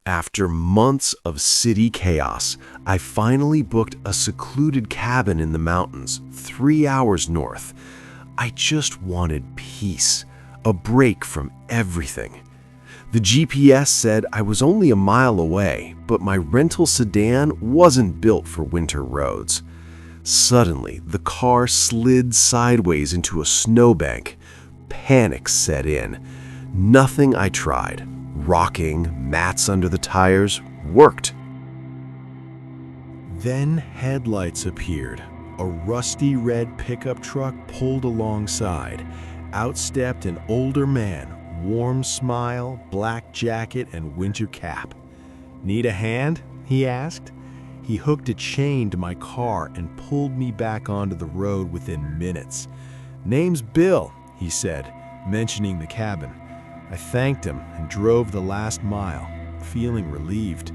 After months of city chaos, I finally booked a secluded cabin in the mountains, 3 hours north. I just wanted peace, a break from everything. The GPS said I was only a mile away, but my rental sedan wasn't built for winter roads. Suddenly, the car slid sideways into a snowbank. Panic set in. Nothing I tried, rocking, mats under the tires, worked. Then headlights appeared. A rusty red pickup truck pulled alongside. Out stepped an older man, warm smile, black jacket, and winter cap. "Need a hand?" he asked. He hooked a chain to my car and pulled me back onto the road within minutes. "Name's Bill," he said, mentioning the cabin. I thanked him and drove the last mile, feeling relieved.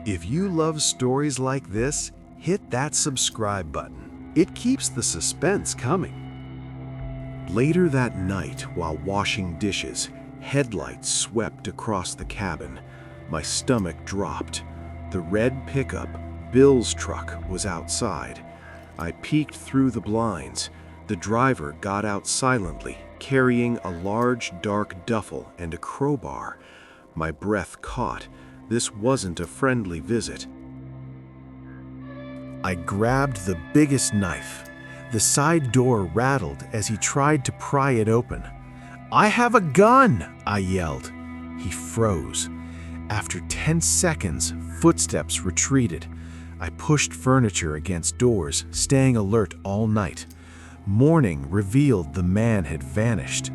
If you love stories like this, hit that subscribe button. It keeps the suspense coming. Later that night, while washing dishes, headlights swept across the cabin. My stomach dropped. The red pickup, Bill's truck, was outside. I peeked through the blinds. The driver got out silently, carrying a large dark duffel and a crowbar. My breath caught. This wasn't a friendly visit. I grabbed the biggest knife. The side door rattled as he tried to pry it open. "I have a gun!" I yelled. He froze. After 10 seconds, footsteps retreated. I pushed furniture against doors, staying alert all night. Morning revealed the man had vanished.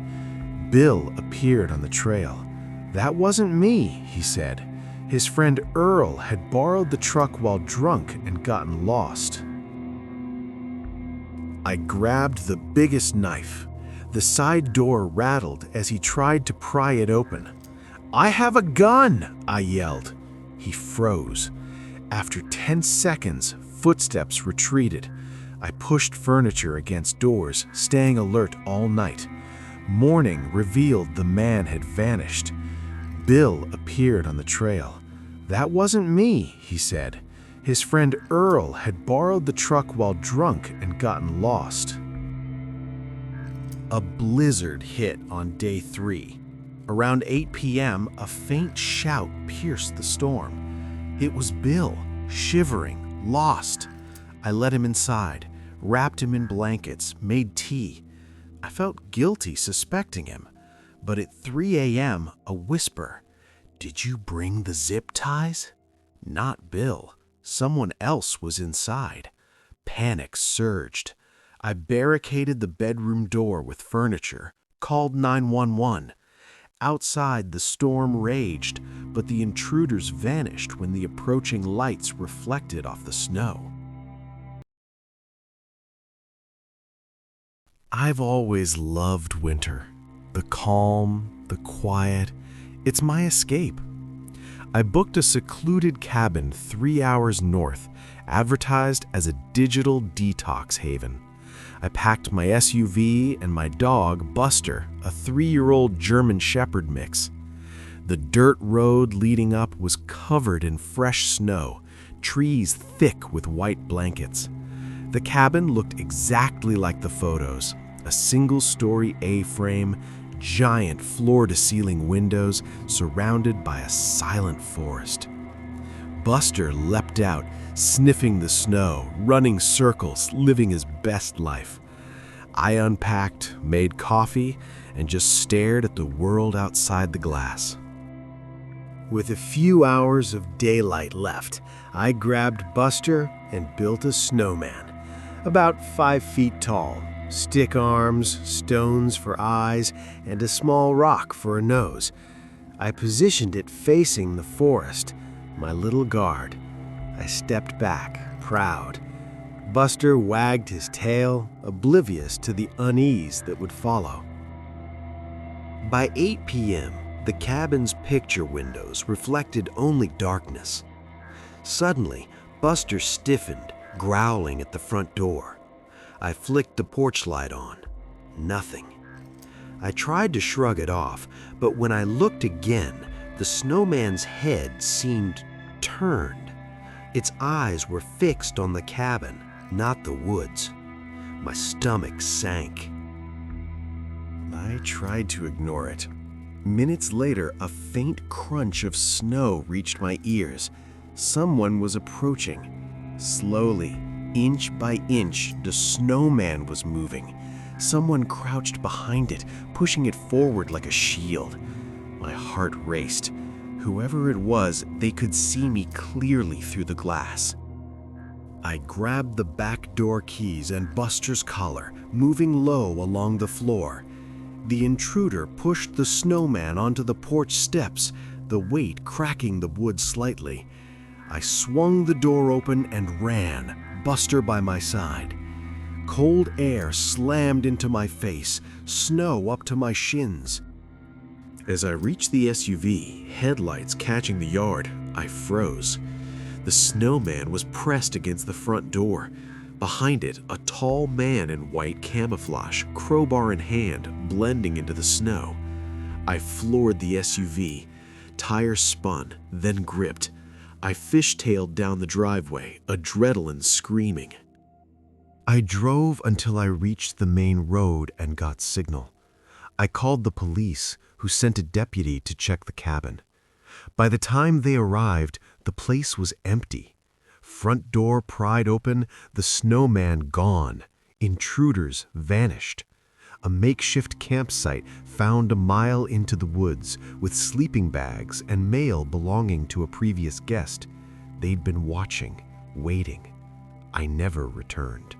Bill appeared on the trail. "That wasn't me," he said. His friend Earl had borrowed the truck while drunk and gotten lost. I grabbed the biggest knife. The side door rattled as he tried to pry it open. "I have a gun!" I yelled. He froze. After 10 seconds, footsteps retreated. I pushed furniture against doors, staying alert all night. Morning revealed the man had vanished. Bill appeared on the trail. "That wasn't me," he said. His friend Earl had borrowed the truck while drunk and gotten lost. A blizzard hit on day 3. Around 8 p.m., a faint shout pierced the storm. It was Bill, shivering, lost. I let him inside, wrapped him in blankets, made tea. I felt guilty suspecting him. But at 3 a.m., a whisper. "Did you bring the zip ties?" Not Bill. Someone else was inside. Panic surged. I barricaded the bedroom door with furniture, called 911. Outside, the storm raged, but the intruders vanished when the approaching lights reflected off the snow. I've always loved winter. The calm, the quiet. It's my escape. I booked a secluded cabin 3 hours north, advertised as a digital detox haven. I packed my SUV and my dog, Buster, a 3-year-old German Shepherd mix. The dirt road leading up was covered in fresh snow, trees thick with white blankets. The cabin looked exactly like the photos, a single-story A-frame, giant floor-to-ceiling windows surrounded by a silent forest. Buster leapt out, sniffing the snow, running circles, living his best life. I unpacked, made coffee, and just stared at the world outside the glass. With a few hours of daylight left, I grabbed Buster and built a snowman, about 5 feet tall. Stick arms, stones for eyes, and a small rock for a nose. I positioned it facing the forest, my little guard. I stepped back, proud. Buster wagged his tail, oblivious to the unease that would follow. By 8 p.m., the cabin's picture windows reflected only darkness. Suddenly, Buster stiffened, growling at the front door. I flicked the porch light on. Nothing. I tried to shrug it off, but when I looked again, The snowman's head seemed turned. Its eyes were fixed on the cabin, not the woods. My stomach sank. I tried to ignore it. Minutes later, a faint crunch of snow reached my ears. Someone was approaching. Slowly, inch by inch, the snowman was moving. Someone crouched behind it, pushing it forward like a shield. My heart raced. Whoever it was, they could see me clearly through the glass. I grabbed the back door keys and Buster's collar, moving low along the floor. The intruder pushed the snowman onto the porch steps, the weight cracking the wood slightly. I swung the door open and ran, Buster by my side. Cold air slammed into my face, snow up to my shins. As I reached the SUV, headlights catching the yard, I froze. The snowman was pressed against the front door. Behind it, a tall man in white camouflage, crowbar in hand, blending into the snow. I floored the SUV. Tires spun, then gripped. I fishtailed down the driveway, adrenaline screaming. I drove until I reached the main road and got signal. I called the police, who sent a deputy to check the cabin. By the time they arrived, the place was empty. Front door pried open, the snowman gone. Intruders vanished. A makeshift campsite found a mile into the woods with sleeping bags and mail belonging to a previous guest. They'd been watching, waiting. I never returned.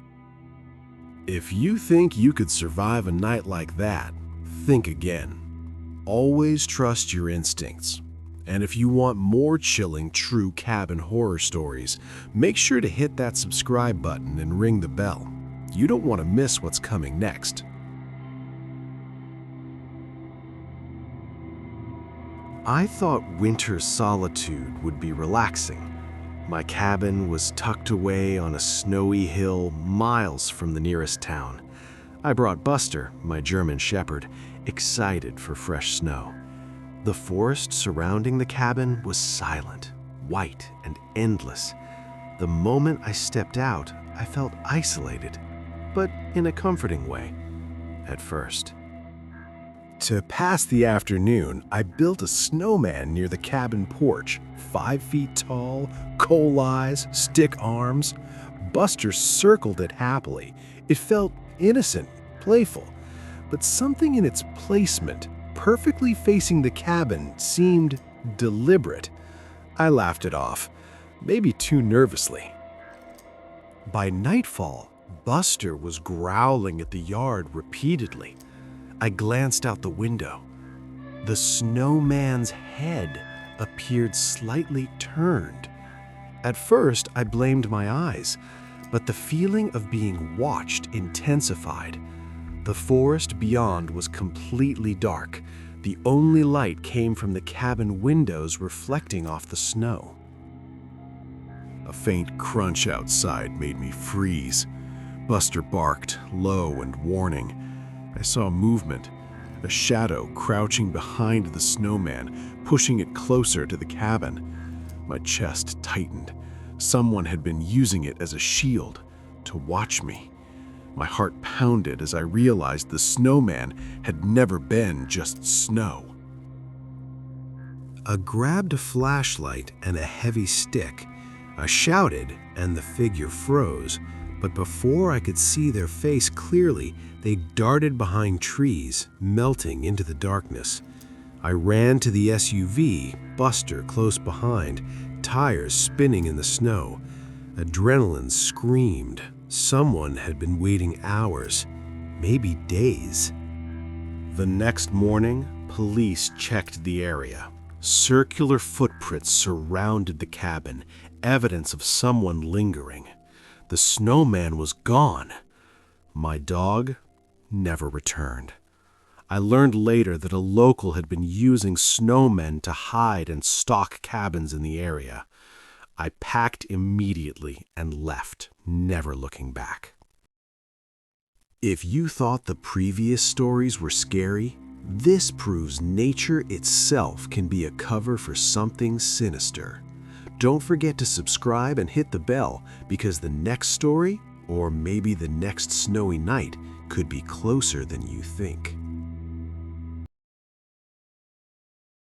If you think you could survive a night like that, think again. Always trust your instincts. And if you want more chilling true cabin horror stories, make sure to hit that subscribe button and ring the bell. You don't want to miss what's coming next. I thought winter solitude would be relaxing. My cabin was tucked away on a snowy hill miles from the nearest town. I brought Buster, my German shepherd, excited for fresh snow. The forest surrounding the cabin was silent, white, and endless. The moment I stepped out, I felt isolated, but in a comforting way, at first. To pass the afternoon, I built a snowman near the cabin porch, 5 feet tall, coal eyes, stick arms. Buster circled it happily. It felt innocent, playful, but something in its placement, perfectly facing the cabin, seemed deliberate. I laughed it off, maybe too nervously. By nightfall, Buster was growling at the yard repeatedly. I glanced out the window. The snowman's head appeared slightly turned. At first, I blamed my eyes, but the feeling of being watched intensified. The forest beyond was completely dark. The only light came from the cabin windows reflecting off the snow. A faint crunch outside made me freeze. Buster barked, low and warning. I saw movement, a shadow crouching behind the snowman, pushing it closer to the cabin. My chest tightened. Someone had been using it as a shield to watch me. My heart pounded as I realized the snowman had never been just snow. I grabbed a flashlight and a heavy stick. I shouted, and the figure froze, but before I could see their face clearly, they darted behind trees, melting into the darkness. I ran to the SUV, Buster close behind, tires spinning in the snow. Adrenaline screamed. Someone had been waiting hours, maybe days. The next morning, police checked the area. Circular footprints surrounded the cabin, evidence of someone lingering. The snowman was gone. My dog never returned. I learned later that a local had been using snowmen to hide and stalk cabins in the area. I packed immediately and left, never looking back. If you thought the previous stories were scary, This proves nature itself can be a cover for something sinister. Don't forget to subscribe and hit the bell, because the next story, or maybe the next snowy night, could be closer than you think.